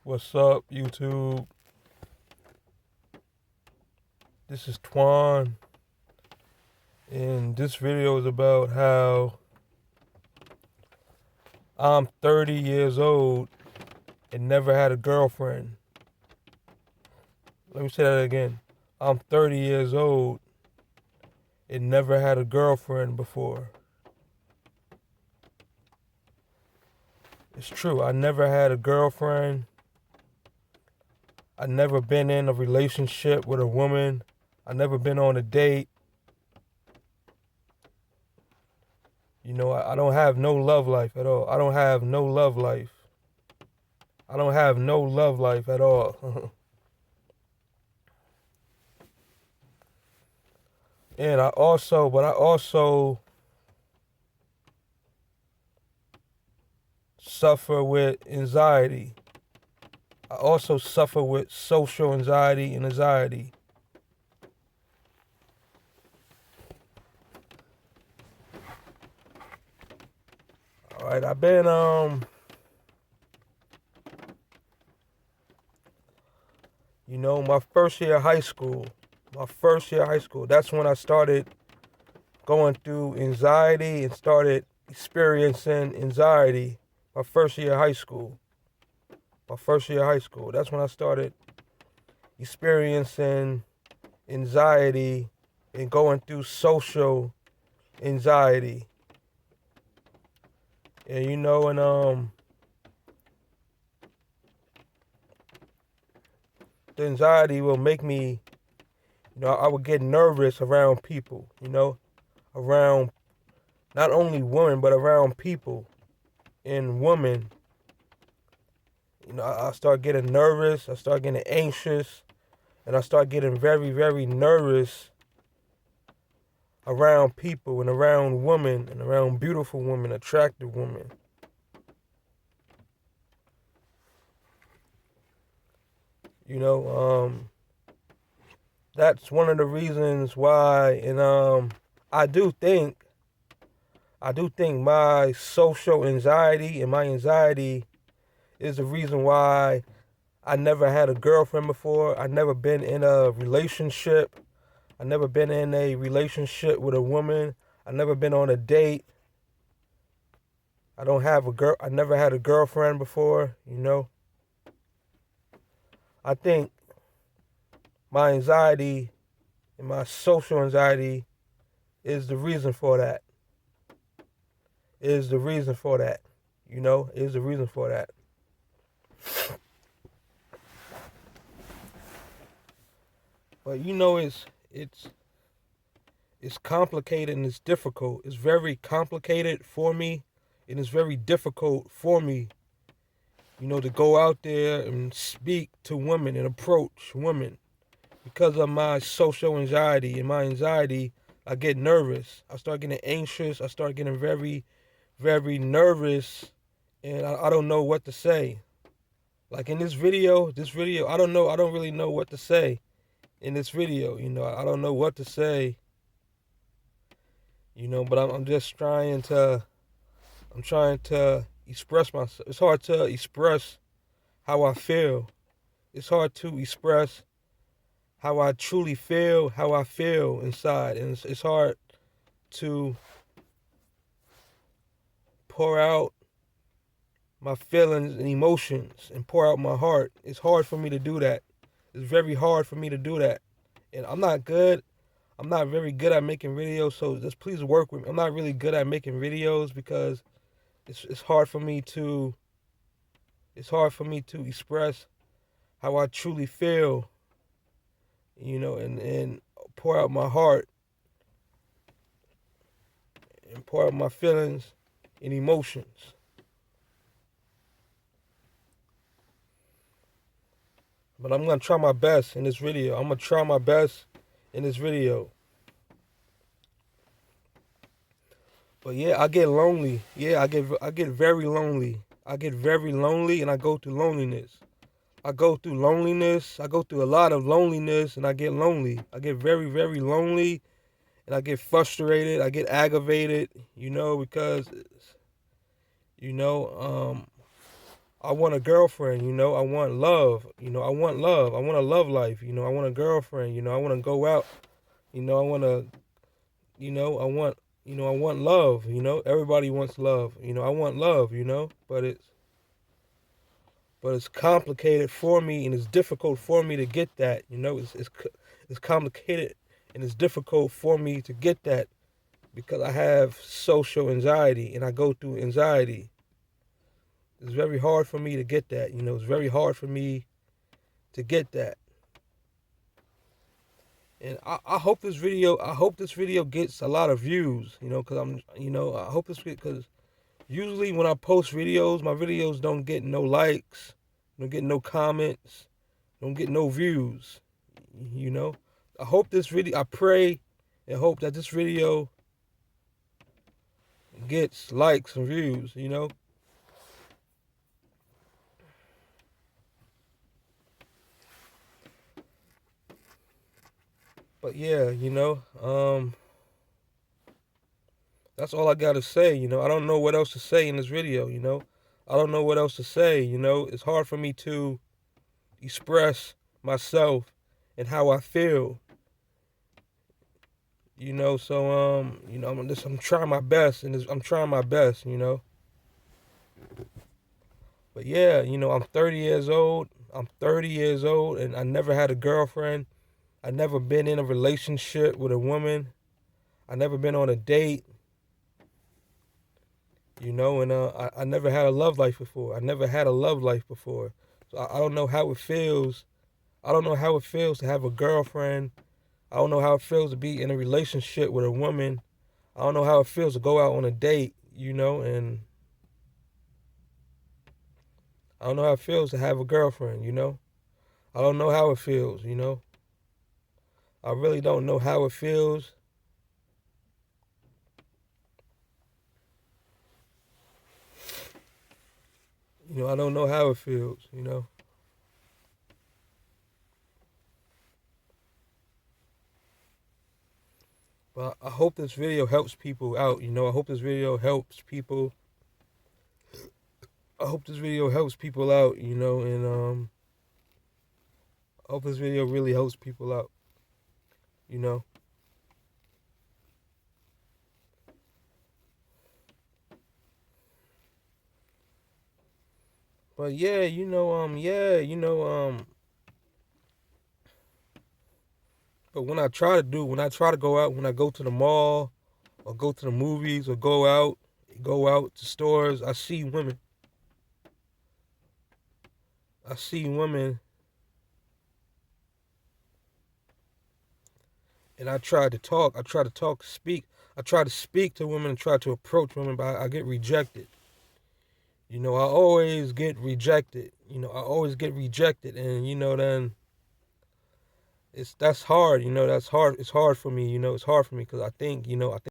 What's up, YouTube? This is Twan, and this video is about how I'm 30 years old and never had a girlfriend. Let me say that again. I'm 30 years old and never had a girlfriend before. It's true, I never had a girlfriend. I never been in a relationship with a woman. I never been on a date. You know, I don't have no love life at all. I don't have no love life. I don't have no love life at all. And I also suffer with anxiety. I also suffer with social anxiety and anxiety. All right, I've been my first year of high school. That's when I started going through anxiety and started experiencing anxiety. My first year of high school. That's when I started experiencing anxiety and going through social anxiety. And the anxiety will make me, I would get nervous around people, around not only women, but around people and women. I start getting nervous, I start getting anxious, and I start getting very, very nervous around people and around women and around beautiful women, attractive women. That's one of the reasons why, and I do think my social anxiety and my anxiety is the reason why I never had a girlfriend before. I never been in a relationship. I never been in a relationship with a woman. I never been on a date. I never had a girlfriend before, I think my anxiety and my social anxiety is the reason for that. Is the reason for that. Is the reason for that. But it's complicated and it's difficult. It's very complicated for me, and it's very difficult for me, to go out there and speak to women and approach women. Because of my social anxiety and my anxiety, I get nervous. I start getting anxious. I start getting very, very nervous, and I don't know what to say. Like in this video, I don't really know what to say in this video. I don't know what to say. But I'm just trying to express myself. It's hard to express how I feel. It's hard to express how I truly feel, how I feel inside. And it's hard to pour out my feelings and emotions and pour out my heart. It's hard for me to do that. It's very hard for me to do that. And I'm not very good at making videos, so just please work with me. I'm not really good at making videos because it's hard for me to express how I truly feel, and pour out my heart and pour out my feelings and emotions. But I'm gonna try my best in this video. But yeah, I get lonely. Yeah, I get very lonely. I get very lonely, and I go through loneliness. I go through a lot of loneliness, and I get lonely. I get very, very lonely, and I get frustrated. I get aggravated, because, I want a girlfriend, you know, I want love, you know, I want love. I want a love life, you know, I want a girlfriend, you know, I want to go out, you know, I want to, you know, I want love, you know. Everybody wants love, you know. I want love, you know, but it's complicated for me and it's difficult for me to get that, you know. It's complicated and it's difficult for me to get that because I have social anxiety and I go through anxiety. It's very hard for me to get that, you know. It's very hard for me to get that. And I hope this video gets a lot of views, you know, because I hope this because usually when I post videos, my videos don't get no likes, don't get no comments, don't get no views, you know. I pray and hope that this video gets likes and views, you know. But yeah, you know, that's all I gotta say, you know. I don't know what else to say in this video, you know. I don't know what else to say, you know. It's hard for me to express myself and how I feel, you know. So you know, I'm trying my best, and I'm trying my best, you know. But yeah, you know, I'm 30 years old. I'm 30 years old, and I never had a girlfriend. I never been in a relationship with a woman. I never been on a date, you know, and I never had a love life before. I never had a love life before, so I don't know how it feels. I don't know how it feels to have a girlfriend. I don't know how it feels to be in a relationship with a woman. I don't know how it feels to go out on a date, you know, and I don't know how it feels to have a girlfriend, you know. I don't know how it feels, you know. I really don't know how it feels. You know, I don't know how it feels, you know. But I hope this video helps people out, you know. I hope this video helps people. I hope this video helps people out, you know, and I hope this video really helps people out, you know. But yeah, but when I try to go out, when I go to the mall or go to the movies or go out to stores, I see women. I see women and I try to talk, speak. I try to speak to women and try to approach women, but I get rejected. You know, I always get rejected. You know, I always get rejected, and you know, then that's hard. You know, that's hard. It's hard for me. You know, it's hard for me because I think, you know,